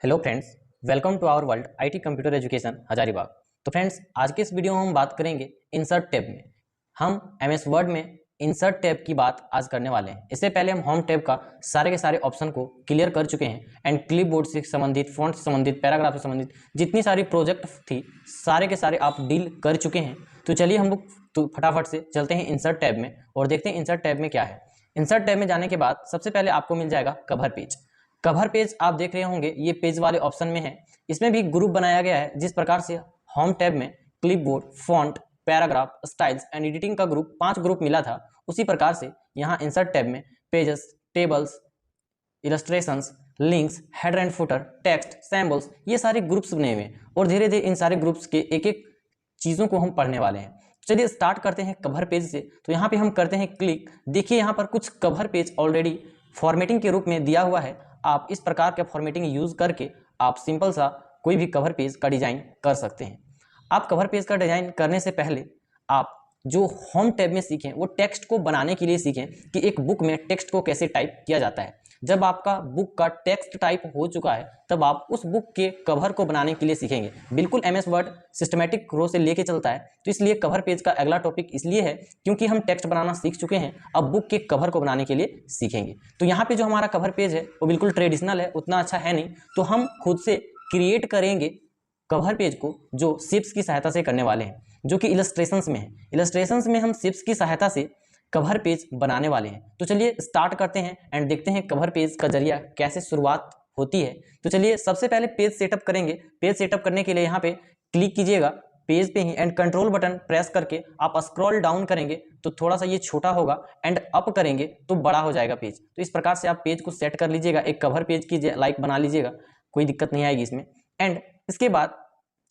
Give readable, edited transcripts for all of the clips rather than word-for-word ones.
Hello friends, welcome to our world IT computer education Hazaribagh. तो friends, आज के इस वीडियो में हम बात करेंगे इंसर्ट टैब में। हम एमएस वर्ड में इंसर्ट टैब की बात आज करने वाले हैं। इससे पहले हम होम टैब का सारे के सारे ऑप्शन को क्लियर कर चुके हैं एंड क्लिपबोर्ड से संबंधित, फॉन्ट से संबंधित, पैराग्राफ से संबंधित जितनी सारी प्रोजेक्ट थी सारे के सारे आप डील कर चुके हैं। तो चलिए हम लोग तो फटाफट से चलते हैं इंसर्ट टैब में और देखते हैं इंसर्ट टैब में क्या है। इंसर्ट टैब में जाने के बाद सबसे पहले आपको मिल जाएगा कवर पेज। कवर पेज आप देख रहे होंगे, ये पेज वाले ऑप्शन में है। इसमें भी ग्रुप बनाया गया है। जिस प्रकार से होम टैब में clipboard, font, paragraph, styles and editing का ग्रुप 5 ग्रुप मिला था, उसी प्रकार से यहाँ इंसर्ट टैब में pages, tables, illustrations, links, header and footer, text, symbols, ये सारे ग्रुप्स बने हुए हैं और धीरे धीरे इन सारे ग्रुप्स के एक एक चीज़ों को हम पढ़ने वाले हैं। चलिए स्टार्ट करते हैं कवर पेज से। तो यहाँ पे हम करते हैं क्लिक। देखिए यहाँ पर कुछ कवर पेज ऑलरेडी फॉर्मेटिंग के रूप में दिया हुआ है। आप इस प्रकार के फॉर्मेटिंग यूज करके आप सिंपल सा कोई भी कवर पेज का डिजाइन कर सकते हैं। आप कवर पेज का डिजाइन करने से पहले आप जो होम टैब में सीखें वो टेक्स्ट को बनाने के लिए सीखें कि एक बुक में टेक्स्ट को कैसे टाइप किया जाता है। जब आपका बुक का टेक्स्ट टाइप हो चुका है तब आप उस बुक के कवर को बनाने के लिए सीखेंगे। बिल्कुल एमएस वर्ड सिस्टमैटिक रो से लेके चलता है, तो इसलिए कवर पेज का अगला टॉपिक इसलिए है क्योंकि हम टेक्स्ट बनाना सीख चुके हैं, अब बुक के कवर को बनाने के लिए सीखेंगे। तो यहाँ पे जो हमारा कवर पेज है वो बिल्कुल ट्रेडिशनल है, उतना अच्छा है नहीं, तो हम खुद से क्रिएट करेंगे कवर पेज को जो शेप्स की सहायता से करने वाले हैं, जो कि इलस्ट्रेशंस में है। इलस्ट्रेशंस में हम शेप्स की सहायता से कवर पेज बनाने वाले हैं। तो चलिए स्टार्ट करते हैं एंड देखते हैं कवर पेज का जरिया कैसे शुरुआत होती है। तो चलिए सबसे पहले पेज सेटअप करेंगे। पेज सेटअप करने के लिए यहाँ पे क्लिक कीजिएगा पेज पे ही एंड कंट्रोल बटन प्रेस करके आप स्क्रॉल डाउन करेंगे तो थोड़ा सा ये छोटा होगा एंड अप करेंगे तो बड़ा हो जाएगा पेज। तो इस प्रकार से आप पेज को सेट कर लीजिएगा, एक कवर पेज की लाइक बना लीजिएगा, कोई दिक्कत नहीं आएगी इसमें। एंड इसके बाद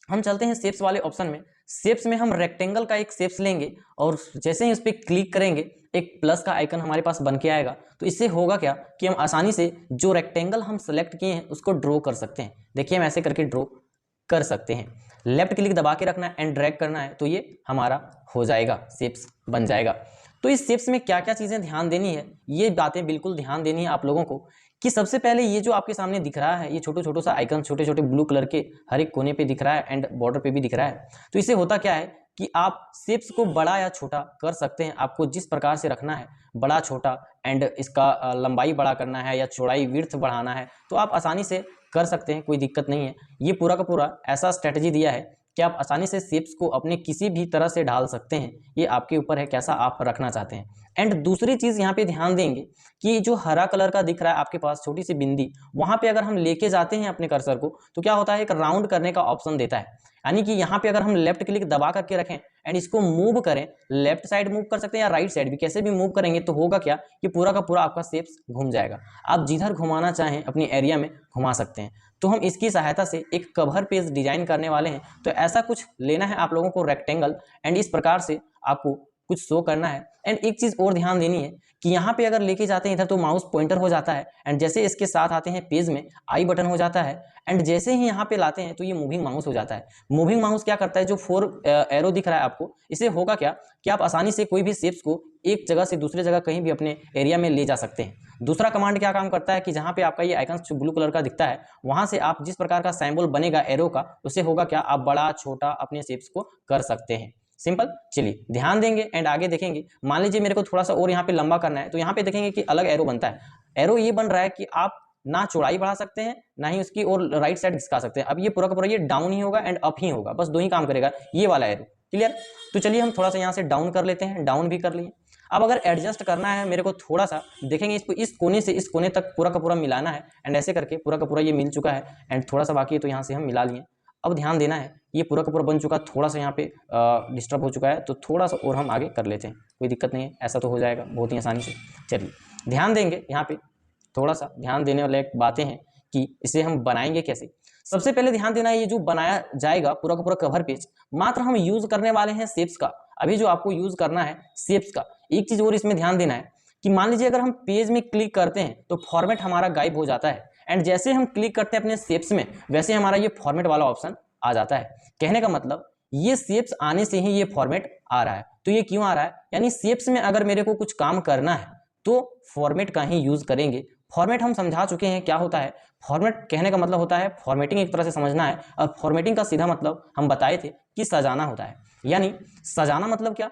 हम चलते हैं शेप्स वाले ऑप्शन में। शेप्स में हम रेक्टेंगल का एक शेप्स लेंगे और जैसे ही उस पर क्लिक करेंगे एक प्लस का आइकन हमारे पास बन के आएगा। तो इससे होगा क्या कि हम आसानी से जो रेक्टेंगल हम सेलेक्ट किए हैं उसको ड्रॉ कर सकते हैं। देखिए हम ऐसे करके ड्रॉ कर सकते हैं। लेफ्ट क्लिक दबा के रखना है एंड ड्रैग करना है तो ये हमारा हो जाएगा, शेप्स बन जाएगा। तो इस शेप्स में क्या क्या चीज़ें ध्यान देनी है, ये बातें बिल्कुल ध्यान देनी है आप लोगों को कि सबसे पहले ये जो आपके सामने दिख रहा है, ये छोटे छोटे सा आइकन छोटे छोटे ब्लू कलर के हर एक कोने पे दिख रहा है एंड बॉर्डर पे भी दिख रहा है। तो इससे होता क्या है कि आप शेप्स को बड़ा या छोटा कर सकते हैं। आपको जिस प्रकार से रखना है, बड़ा छोटा एंड इसका लंबाई बड़ा करना है या चौड़ाई विड्थ बढ़ाना है, तो आप आसानी से कर सकते हैं, कोई दिक्कत नहीं है। ये पूरा का पूरा ऐसा स्ट्रेटजी दिया है कि आप आसानी से शेप्स को अपने किसी भी तरह से ढाल सकते हैं। ये आपके ऊपर है कैसा आप रखना चाहते हैं। एंड दूसरी चीज़ यहाँ पे ध्यान देंगे कि जो हरा कलर का दिख रहा है आपके पास छोटी सी बिंदी, वहाँ पे अगर हम लेके जाते हैं अपने कर्सर को तो क्या होता है, एक राउंड करने का ऑप्शन देता है। यानी कि यहाँ पे अगर हम लेफ्ट क्लिक दबा करके रखें एंड इसको मूव करें, लेफ्ट साइड मूव कर सकते हैं या राइट साइड भी, कैसे भी मूव करेंगे तो होगा क्या, ये पूरा का पूरा आपका शेप्स घूम जाएगा। आप जिधर घुमाना चाहें अपनी एरिया में घुमा सकते हैं। तो हम इसकी सहायता से एक कवर पेज डिजाइन करने वाले हैं। तो ऐसा कुछ लेना है आप लोगों को रेक्टेंगल एंड इस प्रकार से आपको कुछ शो करना है। एंड एक चीज़ और ध्यान देनी है कि यहाँ पे अगर लेके जाते हैं इधर तो माउस पॉइंटर हो जाता है एंड जैसे इसके साथ आते हैं पेज में आई बटन हो जाता है एंड जैसे ही यहाँ पे लाते हैं तो ये मूविंग माउस हो जाता है। मूविंग माउस क्या करता है, जो 4 एरो दिख रहा है आपको, इसे होगा क्या कि आप आसानी से कोई भी शेप्स को एक जगह से दूसरे जगह कहीं भी अपने एरिया में ले जा सकते हैं। दूसरा कमांड क्या काम करता है कि जहाँ पे आपका ये आइकन ब्लू कलर का दिखता है वहाँ से आप जिस प्रकार का सिंबल बनेगा एरो का, उससे होगा क्या, आप बड़ा छोटा अपने शेप्स को कर सकते हैं। सिंपल। चलिए ध्यान देंगे एंड आगे देखेंगे। मान लीजिए मेरे को थोड़ा सा और यहाँ पे लंबा करना है तो यहाँ पे देखेंगे कि अलग एरो बनता है। एरो ये बन रहा है कि आप ना चौड़ाई बढ़ा सकते हैं ना ही उसकी और राइट साइड खिसका सकते हैं। अब ये पूरा का पूरा ये डाउन ही होगा एंड अप ही होगा, बस दो ही काम करेगा ये वाला एरो। क्लियर। तो चलिए हम थोड़ा सा यहाँ से डाउन कर लेते हैं, डाउन भी कर लिए। अब अगर एडजस्ट करना है मेरे को थोड़ा सा, देखेंगे इसको इस कोने से इस कोने तक पूरा का पूरा मिलाना है एंड ऐसे करके पूरा का पूरा ये मिल चुका है एंड थोड़ा सा बाकी है तो यहाँ से हम मिला लिए। अब ध्यान देना है ये पूरा का पूरा बन चुका, थोड़ा सा यहाँ पे डिस्टर्ब हो चुका है तो थोड़ा सा और हम आगे कर लेते हैं, कोई दिक्कत नहीं है, ऐसा तो हो जाएगा बहुत ही आसानी से। चलिए ध्यान देंगे, यहाँ पे थोड़ा सा ध्यान देने वाले बातें हैं कि इसे हम बनाएंगे कैसे। सबसे पहले ध्यान देना है ये जो बनाया जाएगा पूरा का पूरा कवर पेज, मात्र हम यूज करने वाले हैं शेप्स का। अभी जो आपको यूज करना है शेप्स का। एक चीज और इसमें ध्यान देना है कि मान लीजिए अगर हम पेज में क्लिक करते हैं तो फॉर्मेट हमारा गायब हो जाता है एंड जैसे हम क्लिक करते हैं अपने शेप्स में वैसे हमारा ये फॉर्मेट वाला ऑप्शन आ जाता है। कहने का मतलब ये शेप्स आने से ही ये फॉर्मेट आ रहा है। तो ये क्यों आ रहा है, यानी शेप्स में अगर मेरे को कुछ काम करना है तो फॉर्मेट का ही यूज करेंगे। फॉर्मेट हम समझा चुके हैं क्या होता है। फॉर्मेट कहने का मतलब होता है फॉर्मेटिंग, एक तरह से समझना है। और फॉर्मेटिंग का सीधा मतलब हम बताए थे कि सजाना होता है। यानी सजाना मतलब क्या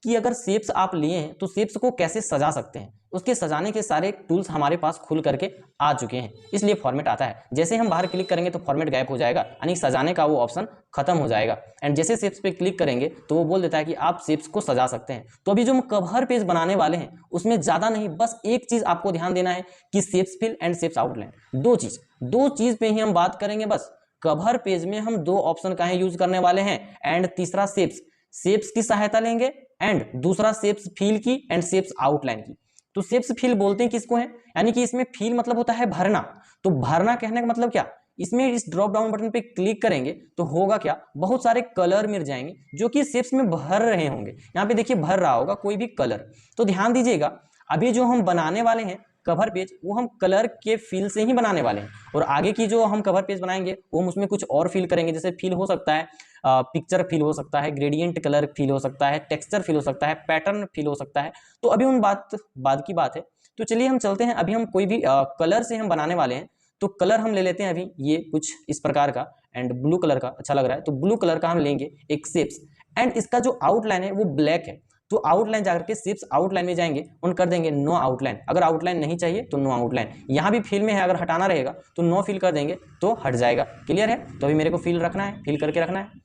कि अगर शेप्स आप लिए हैं तो शेप्स को कैसे सजा सकते हैं, उसके सजाने के सारे टूल्स हमारे पास खुल करके आ चुके हैं, इसलिए फॉर्मेट आता है। जैसे हम बाहर क्लिक करेंगे तो फॉर्मेट गायब हो जाएगा, यानी सजाने का वो ऑप्शन खत्म हो जाएगा। एंड जैसे शेप्स पे क्लिक करेंगे तो वो बोल देता है कि आप शेप्स को सजा सकते हैं। तो अभी जो हम कवर पेज बनाने वाले हैं उसमें ज़्यादा नहीं, बस एक चीज़ आपको ध्यान देना है कि shapes fill and shapes outline, दो चीज़ पे ही हम बात करेंगे बस। कवर पेज में हम दो ऑप्शन का यूज करने वाले हैं, एंड तीसरा शेप्स की सहायता लेंगे, एंड दूसरा शेप्स फिल की एंड शेप्स आउटलाइन की। तो शेप्स फिल बोलते हैं किसको है, यानी कि इसमें फिल मतलब होता है भरना। तो भरना कहने का मतलब क्या, इसमें इस ड्रॉप डाउन बटन पे क्लिक करेंगे तो होगा क्या, बहुत सारे कलर मिल जाएंगे जो कि शेप्स में भर रहे होंगे। यहाँ पे देखिए भर रहा होगा कोई भी कलर। तो ध्यान दीजिएगा, अभी जो हम बनाने वाले हैं कवर पेज वो हम कलर के फिल से ही बनाने वाले हैं, और आगे की जो हम कवर पेज बनाएंगे वो हम उसमें कुछ और फिल करेंगे। जैसे फिल हो सकता है पिक्चर फिल हो सकता है, ग्रेडियंट कलर फिल हो सकता है, टेक्सचर फिल हो सकता है, पैटर्न फिल हो सकता है। तो अभी उन बाद की बात है। तो चलिए हम चलते हैं, अभी हम कोई भी कलर से हम बनाने वाले हैं। तो कलर हम ले लेते हैं अभी ये कुछ इस प्रकार का, एंड ब्लू कलर का अच्छा लग रहा है, तो ब्लू कलर का हम लेंगे एक शेप्स, एंड इसका जो आउटलाइन है वो ब्लैक है। तो आउटलाइन जाकर के शेप्स आउटलाइन में जाएंगे, उन कर देंगे नो आउटलाइन। अगर आउटलाइन नहीं चाहिए तो नो आउटलाइन। यहाँ भी फिल में है, अगर हटाना रहेगा तो नो फिल कर देंगे तो हट जाएगा। क्लियर है, तो अभी मेरे को फिल रखना है, फिल करके रखना है।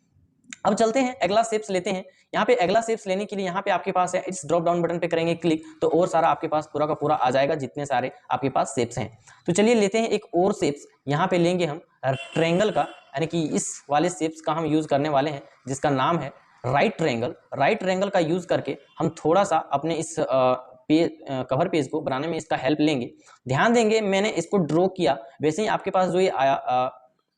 अब चलते हैं अगला शेप्स लेते हैं। यहाँ पे अगला शेप्स लेने के लिए यहाँ पे आपके पास है, इस ड्रॉप डाउन बटन पे करेंगे क्लिक तो और सारा आपके पास पूरा का पूरा आ जाएगा, जितने सारे आपके पास शेप्स हैं। तो चलिए लेते हैं एक और शेप्स, यहाँ पे लेंगे हम ट्रायंगल का, यानी कि इस वाले शेप्स का हम यूज करने वाले हैं जिसका नाम है राइट ट्रायंगल। राइट ट्रायंगल का यूज करके हम थोड़ा सा अपने इस कवर पेज को बनाने में इसका हेल्प लेंगे। ध्यान देंगे मैंने इसको ड्रॉ किया, वैसे ही आपके पास जो ये आया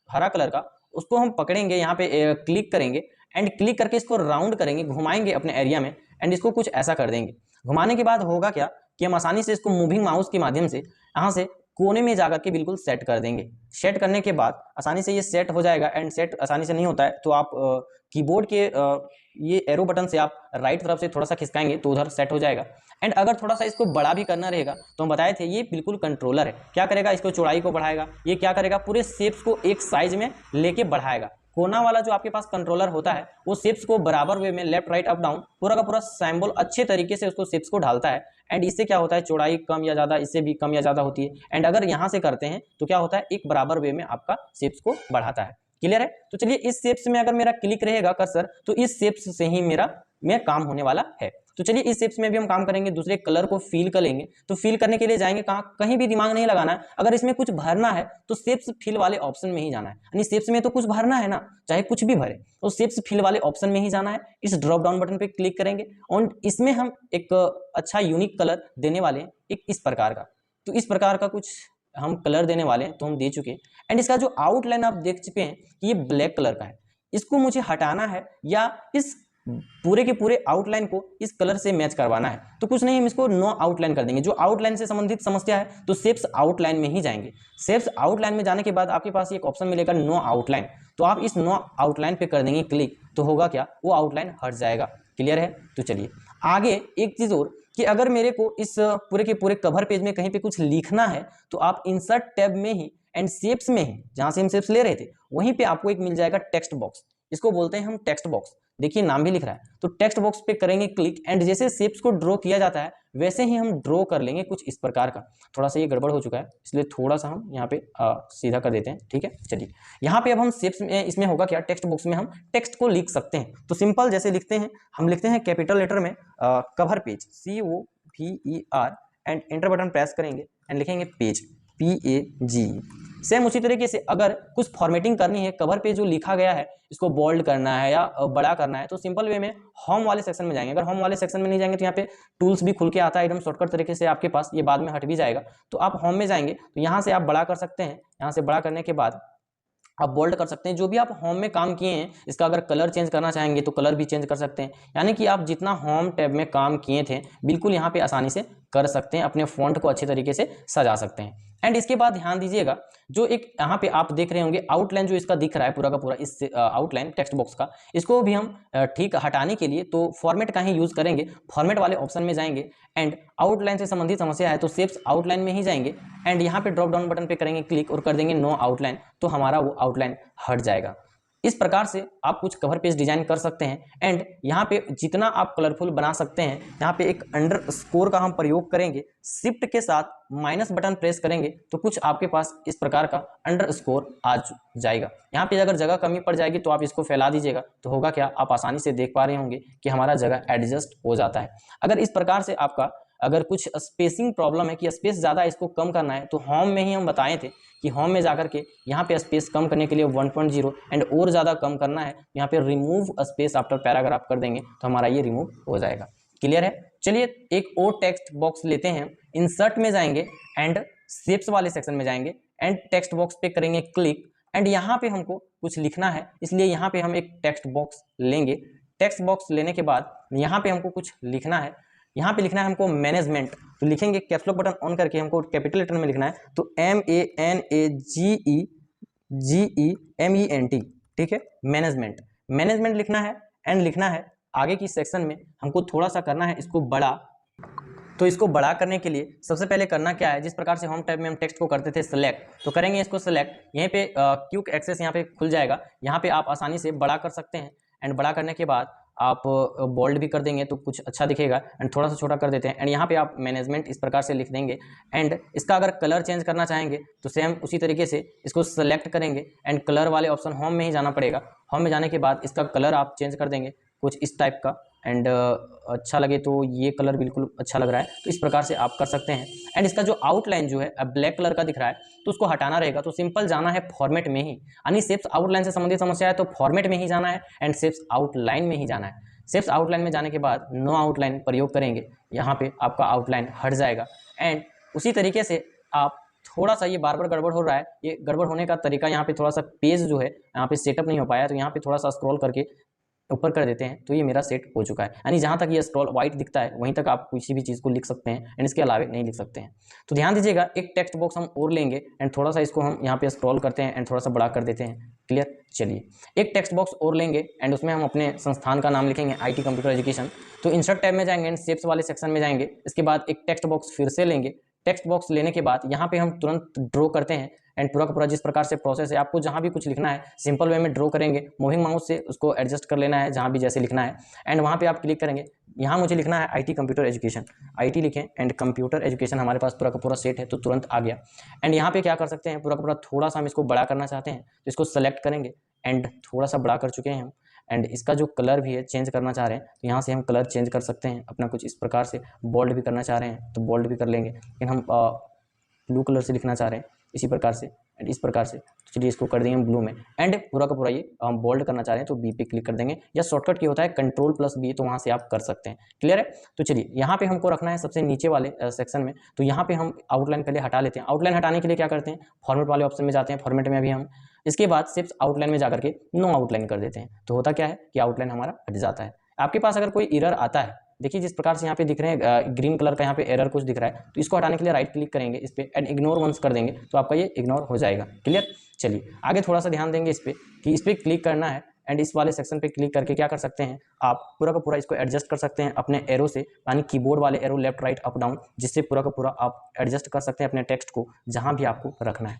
हरा कलर का, उसको हम पकड़ेंगे, यहाँ पे क्लिक करेंगे, एंड क्लिक करके इसको राउंड करेंगे, घुमाएंगे अपने एरिया में, एंड इसको कुछ ऐसा कर देंगे। घुमाने के बाद होगा क्या कि हम आसानी से इसको मूविंग माउस के माध्यम से यहाँ से कोने में जाकर के बिल्कुल सेट कर देंगे। सेट करने के बाद आसानी से ये सेट हो जाएगा। एंड सेट आसानी से नहीं होता है तो आप कीबोर्ड के ये एरो बटन से आप राइट तरफ से थोड़ा सा खिसकाएंगे तो उधर सेट हो जाएगा। एंड अगर थोड़ा सा इसको बड़ा भी करना रहेगा तो हम बताए थे ये बिल्कुल कंट्रोलर है, क्या करेगा, इसको चौड़ाई को बढ़ाएगा, ये क्या करेगा, पूरे शेप्स को एक साइज में लेके बढ़ाएगा। कोना वाला जो आपके पास कंट्रोलर होता है वो शेप्स को बराबर वे में लेफ्ट राइट अप डाउन पूरा का पूरा सिंबल अच्छे तरीके से उसको शेप्स को ढालता है। एंड इससे क्या होता है, चौड़ाई कम या ज़्यादा, इससे भी कम या ज़्यादा होती है। एंड अगर यहाँ से करते हैं तो क्या होता है, एक बराबर वे में आपका शेप्स को बढ़ाता है। क्लियर है, तो चलिए इस शेप्स में अगर मेरा क्लिक रहेगा कर्सर तो इस शेप्स से ही मेरा काम होने वाला है। तो चलिए इस शेप्स में भी हम काम करेंगे, दूसरे कलर को फील कर लेंगे। तो फील करने के लिए जाएंगे कहाँ, कहीं भी दिमाग नहीं लगाना है। अगर इसमें कुछ भरना है तो शेप्स फिल वाले ऑप्शन में ही जाना है, यानी शेप्स में तो कुछ भरना है ना, चाहे कुछ भी भरे, तो शेप्स फिल वाले ऑप्शन में ही जाना है। इस ड्रॉप डाउन बटन पे क्लिक करेंगे और इसमें हम एक अच्छा यूनिक कलर देने वाले हैं, एक इस प्रकार का। तो इस प्रकार का कुछ हम कलर देने वाले हैं, तो हम दे चुके हैं। एंड इसका जो आउटलाइन आप देख चुके हैं कि ये ब्लैक कलर का है, इसको मुझे हटाना है या इस पूरे के पूरे आउटलाइन को इस कलर से मैच करवाना है। तो कुछ नहीं, हम इसको नो आउटलाइन कर देंगे। जो आउटलाइन से संबंधित समस्या है तो शेप्स आउटलाइन में ही जाएंगे। शेप्स आउटलाइन में जाने के बाद आपके पास एक ऑप्शन मिलेगा नो आउटलाइन, तो आप इस नो आउटलाइन पे कर देंगे क्लिक, तो होगा क्या, वो आउटलाइन हट जाएगा। क्लियर है, तो चलिए आगे एक चीज और कि अगर मेरे को इस पूरे के पूरे कवर पेज में कहीं पे कुछ लिखना है तो आप इंसर्ट टैब में ही एंड शेप्स में ही, जहां से हम शेप्स ले रहे थे वहीं पे आपको एक मिल जाएगा टेक्स्ट बॉक्स। इसको बोलते हैं हम टेक्स्ट बॉक्स, देखिए नाम भी लिख रहा है। तो टेक्स्ट बॉक्स पे करेंगे क्लिक, एंड जैसे शेप्स को ड्रॉ किया जाता है वैसे ही हम ड्रॉ कर लेंगे कुछ इस प्रकार का। थोड़ा सा ये गड़बड़ हो चुका है इसलिए थोड़ा सा हम यहाँ पे सीधा कर देते हैं। ठीक है, चलिए यहाँ पे अब हम शेप्स में, इसमें होगा क्या, टेक्स्ट बॉक्स में हम टेक्स्ट को लिख सकते हैं। तो सिंपल जैसे लिखते हैं, हम लिखते हैं कैपिटल लेटर में cover page COVER and enter button press करेंगे एंड लिखेंगे पेज PAG। सेम उसी तरीके से अगर कुछ फॉर्मेटिंग करनी है, कवर पे जो लिखा गया है इसको बोल्ड करना है या बड़ा करना है, तो सिंपल वे में होम वाले सेक्शन में जाएंगे। अगर होम वाले सेक्शन में नहीं जाएंगे तो यहाँ पे टूल्स भी खुल के आता है एकदम शॉर्टकट तरीके से आपके पास, ये बाद में हट भी जाएगा। तो आप होम में जाएंगे तो यहाँ से आप बड़ा कर सकते हैं, यहाँ से बड़ा करने के बाद आप बोल्ड कर सकते हैं। जो भी आप होम में काम किए हैं इसका अगर कलर चेंज करना चाहेंगे तो कलर भी चेंज कर सकते हैं, यानी कि आप जितना होम टैब में काम किए थे बिल्कुल यहाँ पे आसानी से कर सकते हैं, अपने फॉन्ट को अच्छे तरीके से सजा सकते हैं। एंड इसके बाद ध्यान दीजिएगा, जो एक यहाँ पे आप देख रहे होंगे आउटलाइन जो इसका दिख रहा है पूरा का पूरा, इस आउटलाइन टेक्स्ट बॉक्स का, इसको भी हम ठीक हटाने के लिए तो फॉर्मेट का ही यूज करेंगे। फॉर्मेट वाले ऑप्शन में जाएंगे एंड आउटलाइन से संबंधित समस्या है तो शेप्स आउटलाइन में ही जाएंगे एंड यहाँ पे ड्रॉप डाउन बटन पे करेंगे क्लिक और कर देंगे नो आउटलाइन, तो हमारा वो आउटलाइन हट जाएगा। इस प्रकार से आप कुछ कवर पेज डिजाइन कर सकते हैं एंड यहाँ पे जितना आप कलरफुल बना सकते हैं, यहाँ पे एक अंडरस्कोर का हम प्रयोग करेंगे, शिफ्ट के साथ माइनस बटन प्रेस करेंगे तो कुछ आपके पास इस प्रकार का अंडरस्कोर आ जाएगा। यहाँ पे अगर जगह कमी पड़ जाएगी तो आप इसको फैला दीजिएगा, तो होगा क्या, आप आसानी से देख पा रहे होंगे कि हमारा जगह एडजस्ट हो जाता है। अगर इस प्रकार से आपका अगर कुछ स्पेसिंग प्रॉब्लम है कि स्पेस ज़्यादा इसको कम करना है, तो होम में ही हम बताए थे कि होम में जाकर के यहाँ पे स्पेस कम करने के लिए 1.0 एंड और ज़्यादा कम करना है, यहाँ पे रिमूव स्पेस आफ्टर पैराग्राफ कर देंगे तो हमारा ये रिमूव हो जाएगा। क्लियर है? चलिए एक और टेक्स्ट बॉक्स लेते हैं, इंसर्ट में जाएंगे एंड शेप्स वाले सेक्शन में जाएंगे एंड टेक्स्ट बॉक्स पे करेंगे क्लिक एंड यहाँ पे हमको कुछ लिखना है, इसलिए यहाँ पे हम एक टेक्स्ट बॉक्स लेंगे। टेक्स्ट बॉक्स लेने के बाद यहाँ पे हमको कुछ लिखना है, यहाँ पे लिखना है हमको मैनेजमेंट, तो लिखेंगे कैप्स लॉक बटन ऑन करके हमको कैपिटल लेटर में लिखना है, तो MANAGEMENT, ठीक है, मैनेजमेंट। मैनेजमेंट लिखना है एंड लिखना है आगे की सेक्शन में हमको थोड़ा सा करना है इसको बड़ा, तो इसको बड़ा करने के लिए सबसे पहले करना क्या है, जिस प्रकार से होम टैब में हम टेक्स्ट को करते थे सेलेक्ट, तो करेंगे इसको सेलेक्ट, यहीं पे क्विक एक्सेस यहाँ पे खुल जाएगा, यहाँ पे आप आसानी से बड़ा कर सकते हैं एंड बड़ा करने के बाद आप बोल्ड भी कर देंगे तो कुछ अच्छा दिखेगा एंड थोड़ा सा छोटा कर देते हैं एंड यहाँ पे आप मैनेजमेंट इस प्रकार से लिख देंगे एंड इसका अगर कलर चेंज करना चाहेंगे तो सेम उसी तरीके से इसको सेलेक्ट करेंगे एंड कलर वाले ऑप्शन होम में ही जाना पड़ेगा। होम में जाने के बाद इसका कलर आप चेंज कर देंगे कुछ इस टाइप का एंड अच्छा लगे तो ये कलर बिल्कुल अच्छा लग रहा है, तो इस प्रकार से आप कर सकते हैं। एंड इसका जो आउटलाइन जो है अब ब्लैक कलर का दिख रहा है तो उसको हटाना रहेगा, तो सिंपल जाना है फॉर्मेट में ही, यानी शेप्स आउटलाइन से संबंधित समस्या है तो फॉर्मेट में ही जाना है एंड शेप्स आउटलाइन में ही जाना है। शेप्स आउटलाइन में जाने के बाद नो आउटलाइन प्रयोग करेंगे, यहाँ पे आपका आउटलाइन हट जाएगा एंड उसी तरीके से आप थोड़ा सा, ये बार बार गड़बड़ हो रहा है, ये गड़बड़ होने का तरीका यहाँ पे थोड़ा सा पेज जो है यहाँ पे सेटअप नहीं हो पाया, तो यहाँ पे थोड़ा सा स्क्रॉल करके ऊपर कर देते हैं तो ये मेरा सेट हो चुका है, यानी जहाँ तक ये स्क्रॉल वाइट दिखता है वहीं तक आप किसी भी चीज़ को लिख सकते हैं एंड इसके अलावा नहीं लिख सकते हैं। तो ध्यान दीजिएगा, एक टेक्स्ट बॉक्स हम और लेंगे एंड थोड़ा सा इसको हम यहाँ पे स्क्रॉल करते हैं एंड थोड़ा सा बड़ा कर देते हैं। क्लियर? चलिए एक टेक्स्ट बॉक्स और लेंगे एंड उसमें हम अपने संस्थान का नाम लिखेंगे IT कंप्यूटर एजुकेशन। तो इंसर्ट टैब में जाएंगे एंड शेप्स वाले सेक्शन में जाएंगे, इसके बाद एक टेक्स्ट बॉक्स फिर से लेंगे। टेक्स्ट बॉक्स लेने के बाद यहाँ पे हम तुरंत ड्रॉ करते हैं एंड पूरा का पूरा जिस प्रकार से प्रोसेस है, आपको जहाँ भी कुछ लिखना है सिंपल वे में ड्रॉ करेंगे, मूविंग माउस से उसको एडजस्ट कर लेना है जहाँ भी जैसे लिखना है एंड वहाँ पे आप क्लिक करेंगे। यहाँ मुझे लिखना है IT कंप्यूटर एजुकेशन, IT लिखें एंड कंप्यूटर एजुकेशन, हमारे पास पूरा का पूरा सेट है तो तुरंत आ गया। एंड यहाँ पे क्या कर सकते हैं, पूरा का पूरा थोड़ा सा हम इसको बड़ा करना चाहते हैं तो इसको सेलेक्ट करेंगे एंड थोड़ा सा बड़ा कर चुके हैं हम एंड इसका जो कलर भी है चेंज करना चाह रहे हैं तो यहाँ से हम कलर चेंज कर सकते हैं अपना कुछ इस प्रकार से। बोल्ड भी करना चाह रहे हैं तो बोल्ड भी कर लेंगे, लेकिन हम ब्लू कलर से लिखना चाह रहे हैं इसी प्रकार से एंड इस प्रकार से, तो चलिए इसको कर देंगे ब्लू में एंड पूरा का पूरा ये हम बोल्ड करना चाह रहे हैं तो B पे क्लिक कर देंगे, या शॉर्टकट की होता है Ctrl+B, तो वहाँ से आप कर सकते हैं। क्लियर है? तो चलिए यहाँ पे हमको रखना है सबसे नीचे वाले सेक्शन में, तो यहाँ पे हम आउटलाइन पहले हटा लेते हैं। आउटलाइन हटाने के लिए क्या करते हैं, फॉर्मेट वाले ऑप्शन में जाते हैं, फॉर्मेट में अभी हम, इसके बाद शेप्स आउटलाइन में जाकर के नो आउटलाइन कर देते हैं, तो होता क्या है कि आउटलाइन हमारा हट जाता है। आपके पास अगर कोई एरर आता है, देखिए जिस प्रकार से यहाँ पे दिख रहे हैं ग्रीन कलर का यहाँ पे एरर कुछ दिख रहा है, तो इसको हटाने के लिए राइट क्लिक करेंगे इस पे एंड इग्नोर वंस कर देंगे तो आपका ये इग्नोर हो जाएगा। क्लियर? चलिए आगे थोड़ा सा ध्यान देंगे इस पे कि इस पर क्लिक करना है एंड इस वाले सेक्शन पे क्लिक करके क्या कर सकते हैं, आप पूरा का पूरा इसको एडजस्ट कर सकते हैं अपने एरो से, यानी कीबोर्ड वाले arrow left right up down, जिससे पूरा का पूरा आप एडजस्ट कर सकते हैं अपने टेक्स्ट को जहाँ भी आपको रखना है।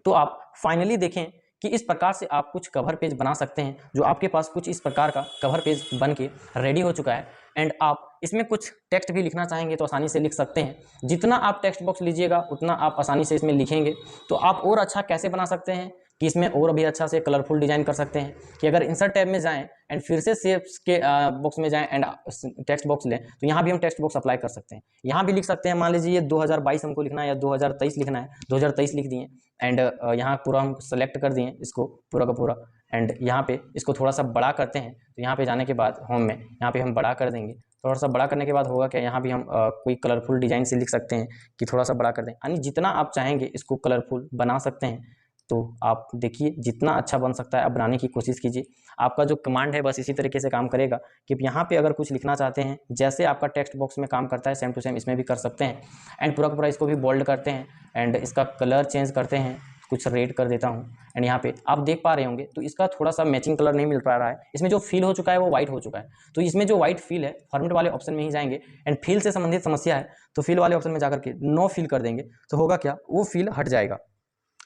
तो आप फाइनली देखें कि इस प्रकार से आप कुछ कवर पेज बना सकते हैं, जो आपके पास कुछ इस प्रकार का कवर पेज बन के रेडी हो चुका है एंड आप इसमें कुछ टेक्स्ट भी लिखना चाहेंगे तो आसानी से लिख सकते हैं। जितना आप टेक्स्ट बॉक्स लीजिएगा उतना आप आसानी से इसमें लिखेंगे। तो आप और अच्छा कैसे बना सकते हैं कि इसमें और भी अच्छा से कलरफुल डिजाइन कर सकते हैं कि अगर इंसर्ट टैब में जाएं एंड फिर से शेप्स के बॉक्स में जाएं एंड टेक्स्ट बॉक्स लें तो यहाँ भी हम टेक्स्ट बॉक्स अप्लाई कर सकते हैं। यहाँ भी लिख सकते हैं, मान लीजिए ये 2022 हमको लिखना है या 2023 लिखना है, 2023 लिख दिए एंड यहाँ पूरा हम सेलेक्ट कर दिए इसको पूरा का पूरा एंड यहाँ पे इसको थोड़ा सा बड़ा करते हैं। तो यहाँ पे जाने के बाद होम में यहाँ पे हम बड़ा कर देंगे, थोड़ा सा बड़ा करने के बाद होगा क्या, यहाँ भी हम कोई कलरफुल डिजाइन से लिख सकते हैं कि थोड़ा सा बड़ा कर दें, यानी जितना आप चाहेंगे इसको कलरफुल बना सकते हैं। तो आप देखिए जितना अच्छा बन सकता है आप बनाने की कोशिश कीजिए। आपका जो कमांड है बस इसी तरीके से काम करेगा कि यहाँ पे अगर कुछ लिखना चाहते हैं, जैसे आपका टेक्स्ट बॉक्स में काम करता है सेम टू सेम इसमें भी कर सकते हैं। एंड पूरा का पूरा इसको भी बोल्ड करते हैं एंड इसका कलर चेंज करते हैं, कुछ रेड कर देता हूँ। एंड यहाँ पे आप देख पा रहे होंगे तो इसका थोड़ा सा मैचिंग कलर नहीं मिल पा रहा है, इसमें जो फील हो चुका है वो व्हाइट हो चुका है। तो इसमें जो व्हाइट फील है फॉर्मेट वाले ऑप्शन में ही जाएंगे एंड फील से संबंधित समस्या है तो फील वाले ऑप्शन में जाकर के नो फील कर देंगे तो होगा क्या, वो फील हट जाएगा।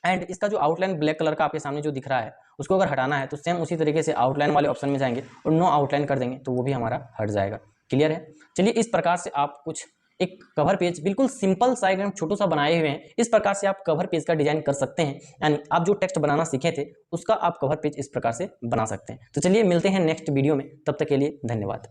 एंड इसका जो आउटलाइन ब्लैक कलर का आपके सामने जो दिख रहा है उसको अगर हटाना है तो सेम उसी तरीके से आउटलाइन वाले ऑप्शन में जाएंगे और नो आउटलाइन कर देंगे तो वो भी हमारा हट जाएगा। क्लियर है? चलिए इस प्रकार से आप कुछ एक कवर पेज बिल्कुल सिंपल सा एकदम छोटा सा बनाए हुए हैं, इस प्रकार से आप कवर पेज का डिजाइन कर सकते हैं। यानी आप जो टेक्स्ट बनाना सीखे थे उसका आप कवर पेज इस प्रकार से बना सकते हैं। तो चलिए मिलते हैं नेक्स्ट वीडियो में, तब तक के लिए धन्यवाद।